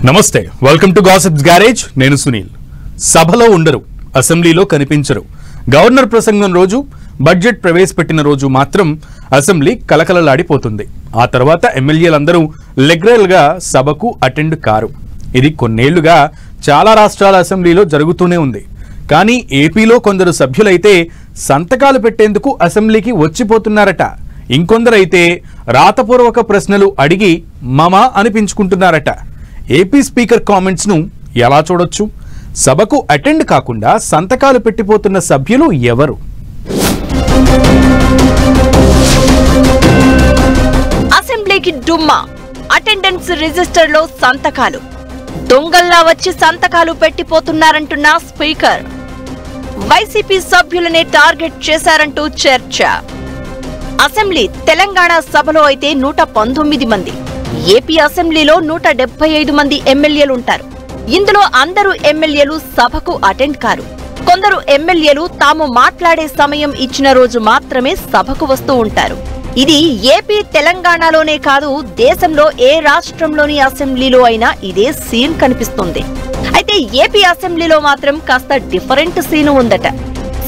నమస్తే welcome to gossips garage నేను సునీల్ సభలో ఉండరు అసెంబ్లీలో కనిపించరు గవర్నర్ ప్రసంగం రోజు బడ్జెట్ ప్రవేశపెట్టిన రోజు మాత్రం అసెంబ్లీ కలకలలాడిపోతుంది ఆ తర్వాత ఎమ్మెల్యేలందరూ రెగ్యులర్ గా సభకు అటెండ్ కారు ఇది కొన్నేళ్లుగా చాలా రాష్ట్రాల అసెంబ్లీలో జరుగుతూనే ఉంది కానీ ఏపీలో కొందరు సభ్యులైతే సంతకాలు పెట్టేందుకు అసెంబ్లీకి వచ్చిపోతున్నారట ఇంకొందరైతే రాతపూర్వక ప్రశ్నలు అడిగి మమ అనిపించుకుంటున్నారట ఏపీ స్పీకర్ కామెంట్స్ ను ఎలా చూడొచ్చు సభకు అటెండ్ కాకుండా సంతకాలు పెట్టిపోతున్న సభ్యులు ఎవరు అసెంబ్లీకి డుమ్మా అటెండెన్స్ రిజిస్టర్ లో సంతకాలు దొంగల్లా వచ్చి సంతకాలు పెట్టిపోతున్నారంటున్న స్పీకర్ వైసీపీ సభ్యులనే టార్గెట్ చేశారంటూ చర్చ అసెంబ్లీ తెలంగాణ సభలో అయితే 119 మంది ఏపీ అసెంబ్లీలో 175 మంది ఎమ్మెల్యేలుంటారు ఇందులో అందరూ ఎమ్మెల్యేలు సభకు అటెండ్ కారు కొందరు ఎమ్మెల్యేలు తాము మాట్లాడే సమయం ఇచ్చిన రోజు మాత్రమే సభకు వస్తూ ఉంటారు ఇది ఏపీ తెలంగాణలోనే కాదు దేశంలో ఏ రాష్ట్రంలోని అసెంబ్లీలో అయినా ఇదే సీన్ కనిపిస్తుంది అయితే ఏపీ అసెంబ్లీలో మాత్రం కాస్త డిఫరెంట్ సీన్ ఉందట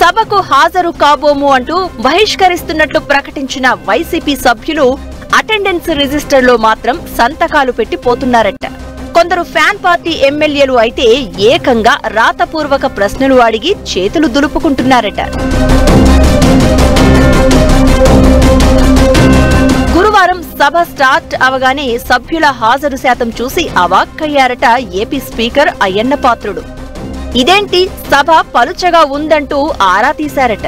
సభకు హాజరు కాబోము అంటూ బహిష్కరిస్తున్నట్లు ప్రకటించిన వైసీపీ సభ్యులు అటెండెన్స్ రిజిస్టర్ లో మాత్రం సంతకాలు పెట్టి పోతున్నారట కొందరు ఫ్యాన్ పార్టీ ఎమ్మెల్యేలు అయితే ఏకంగా రాతపూర్వక ప్రశ్నలు అడిగి చేతులు దులుపుకుంటున్నారట గురువారం సభ స్టార్ట్ అవగానే సభ్యుల హాజరు శాతం చూసి అవాక్కయ్యారట ఏపీ స్పీకర్ అయ్యన్న పాత్రుడు ఇదేంటి సభ పలుచగా ఉందంటూ ఆరా తీశారట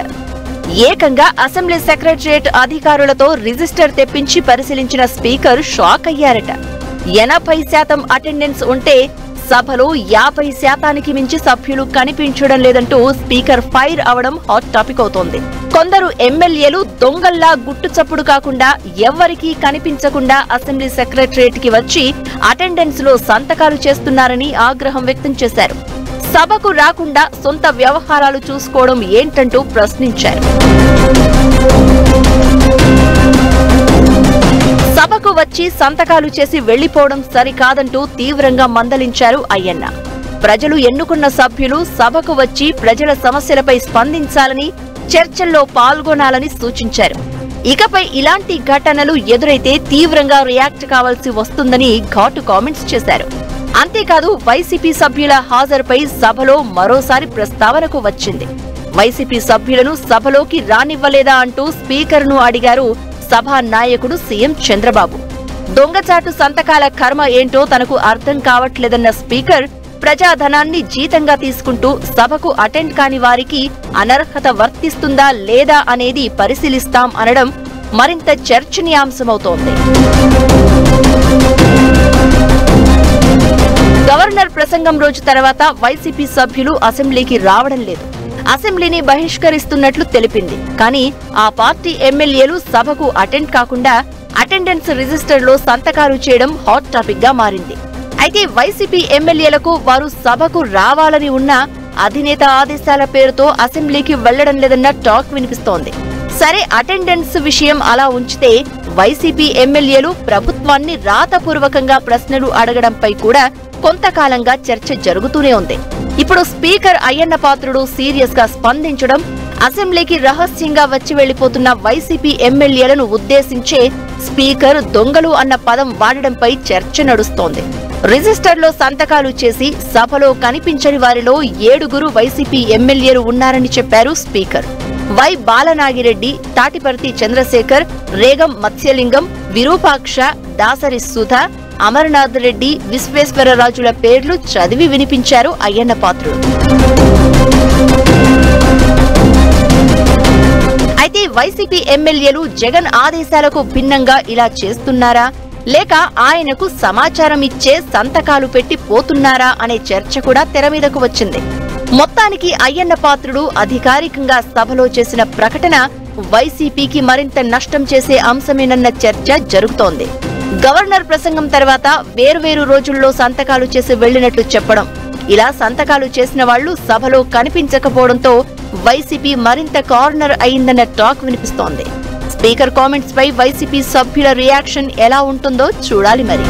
ఏకంగా అసెంబ్లీ సెక్రటరియట్ అధికారులతో రిజిస్టర్ తెప్పించి పరిశీలించిన స్పీకర్ షాక్ అయ్యారట 80% అటెండెన్స్ ఉంటే సభలో 50% మించి సభ్యులు కనిపించడం లేదంటూ స్పీకర్ ఫైర్ అవడం హాట్ టాపిక్ అవుతోంది కొందరు ఎమ్మెల్యేలు దొంగల్లా గుట్టు చప్పుడు కాకుండా ఎవ్వరికీ కనిపించకుండా అసెంబ్లీ సెక్రటరియట్ కి వచ్చి అటెండెన్స్ లో సంతకాలు చేస్తున్నారని ఆగ్రహం వ్యక్తం చేశారు సభకు రాకుండా సొంత వ్యవహారాలు చూసుకోవడం ఏంటంటూ ప్రశ్నించారు సభకు వచ్చి సంతకాలు చేసి వెళ్లిపోవడం సరికాదంటూ తీవ్రంగా మందలించారు అయ్యన్న ప్రజలు ఎన్నుకున్న సభ్యులు సభకు వచ్చి ప్రజల సమస్యలపై స్పందించాలని చర్చల్లో పాల్గొనాలని సూచించారు ఇకపై ఇలాంటి ఘటనలు ఎదురైతే తీవ్రంగా రియాక్ట్ కావాల్సి వస్తుందని ఘాటు కామెంట్స్ చేశారు అంతేకాదు వైసీపీ సభ్యుల హాజరుపై సభలో మరోసారి ప్రస్తావనకు వచ్చింది వైసీపీ సభ్యులను సభలోకి రానివ్వలేదా అంటూ స్పీకర్ను అడిగారు సభా నాయకుడు సీఎం చంద్రబాబు దొంగచాటు సంతకాల కర్మ ఏంటో తనకు అర్థం కావట్లేదన్న స్పీకర్ ప్రజాధనాన్ని జీతంగా తీసుకుంటూ సభకు అటెండ్ కాని వారికి అనర్హత వర్తిస్తుందా లేదా అనేది పరిశీలిస్తాం అనడం మరింత చర్చనీయాంశమవుతోంది గవర్నర్ ప్రసంగం రోజు తర్వాత వైసీపీ సభ్యులు అసెంబ్లీకి రావడం లేదు అసెంబ్లీని బహిష్కరిస్తున్నట్లు తెలిపింది కానీ ఆ పార్టీ ఎమ్మెల్యేలు సభకు అటెండ్ కాకుండా అటెండెన్స్ రిజిస్టర్ లో సంతకాలు చేయడం హాట్ టాపిక్ గా మారింది అయితే వైసీపీ ఎమ్మెల్యేలకు వారు సభకు రావాలని ఉన్నా అధినేత ఆదేశాల పేరుతో అసెంబ్లీకి వెళ్లడం లేదన్న టాక్ వినిపిస్తోంది సరే అటెండెన్స్ విషయం అలా ఉంచితే వైసీపీ ఎమ్మెల్యేలు ప్రభుత్వాన్ని రాతపూర్వకంగా ప్రశ్నలు అడగడంపై కూడా కొంతకాలంగా చర్చ జరుగుతూనే ఉంది ఇప్పుడు స్పీకర్ అయ్యన్న పాత్రుడు సీరియస్ గా స్పందించడం అసెంబ్లీకి రహస్యంగా వచ్చి వెళ్లిపోతున్న వైసీపీ ఎమ్మెల్యేలను ఉద్దేశించే స్పీకర్ దొంగలు అన్న పదం వాడడంపై చర్చ నడుస్తోంది రిజిస్టర్లో సంతకాలు చేసి సభలో కనిపించని వారిలో 7 వైసీపీ ఎమ్మెల్యేలు ఉన్నారని చెప్పారు స్పీకర్ వై బాలనాగిరెడ్డి తాటిపర్తి చంద్రశేఖర్ రేగం మత్స్యలింగం విరూపాక్ష దాసరి సుధా అమర్నాథ్ రెడ్డి విశ్వేశ్వరరాజుల పేర్లు చదివి వినిపించారు అయ్యన్న పాత్రుడు అయితే వైసీపీ ఎమ్మెల్యేలు జగన్ ఆదేశాలకు భిన్నంగా ఇలా చేస్తున్నారా లేక ఆయనకు సమాచారం ఇచ్చే సంతకాలు పెట్టి పోతున్నారా అనే చర్చ కూడా తెర మీదకు వచ్చింది మొత్తానికి అయ్యన్న పాత్రుడు అధికారికంగా సభలో చేసిన ప్రకటన వైసీపీకి మరింత నష్టం చేసే అంశమేనన్న చర్చ జరుగుతోంది గవర్నర్ ప్రసంగం తర్వాత వేర్వేరు రోజుల్లో సంతకాలు చేసి వెళ్లినట్లు చెప్పడం ఇలా సంతకాలు చేసిన వాళ్లు సభలో కనిపించకపోవడంతో వైసీపీ మరింత కార్నర్ అయిందన్న టాక్ వినిపిస్తోంది స్పీకర్ కామెంట్స్ పై వైసీపీ సభ్యుల రియాక్షన్ ఎలా ఉంటుందో చూడాలి మరి.